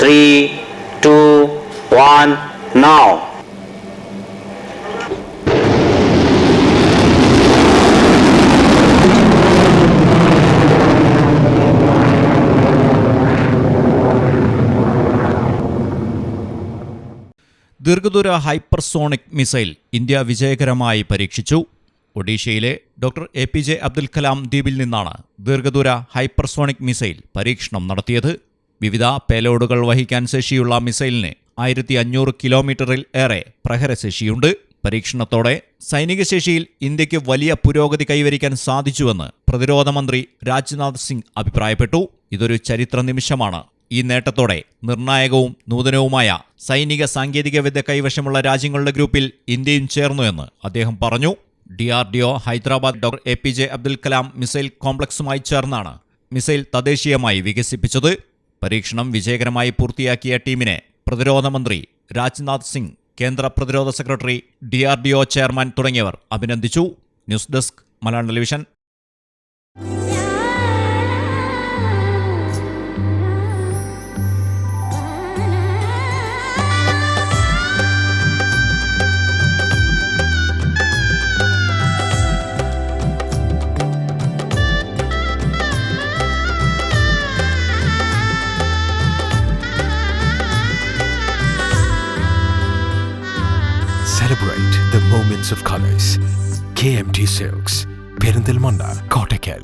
3, 2, 1, now. ദീർഘദൂര hypersonic missile India വിജയകരമായി പരീക്ഷിച്ചു. ഒഡീഷയിലെ ഡോക്ടർ APJ അബ്ദുൽ കലാം ദ്വീപിൽ നിന്നാണ് ദീർഘദൂര ഹൈപ്പർസോണിക് മിസൈൽ പരീക്ഷണം നടത്തിയത്. വിവിധ പേലോഡുകൾ വഹിക്കാൻ ശേഷിയുള്ള മിസൈലിന് 1500 കിലോമീറ്ററിൽ ഏറെ പ്രഹരശേഷിയുണ്ട്. പരീക്ഷണത്തോടെ സൈനിക ശേഷിയിൽ ഇന്ത്യക്ക് വലിയ പുരോഗതി കൈവരിക്കാൻ സാധിച്ചുവെന്ന് പ്രതിരോധ മന്ത്രി രാജ്നാഥ് സിംഗ് അഭിപ്രായപ്പെട്ടു. ഇതൊരു ചരിത്ര നിമിഷമാണ്. ഈ നേട്ടത്തോടെ നിർണായകവും നൂതനവുമായ സൈനിക സാങ്കേതികവിദ്യ കൈവശമുള്ള രാജ്യങ്ങളുടെ ഗ്രൂപ്പിൽ ഇന്ത്യയും ചേർന്നു എന്ന് അദ്ദേഹം പറഞ്ഞു. DRDO Hyderabad doctor APJ Abdul Kalam missile കോംപ്ലക്സുമായി ചേർന്നാണ് മിസൈൽ തദ്ദേശീയമായി വികസിപ്പിച്ചത്. പരീക്ഷണം വിജയകരമായി പൂർത്തിയാക്കിയ ടീമിനെ പ്രതിരോധ മന്ത്രി രാജ്നാഥ് സിംഗ്, കേന്ദ്ര പ്രതിരോധ സെക്രട്ടറി, DRDO ചെയർമാൻ തുടങ്ങിയവർ അഭിനന്ദിച്ചു. News desk Malayalam television. Celebrate the moments of colors. KMT Silks, Perindalmanda, Kottakkal.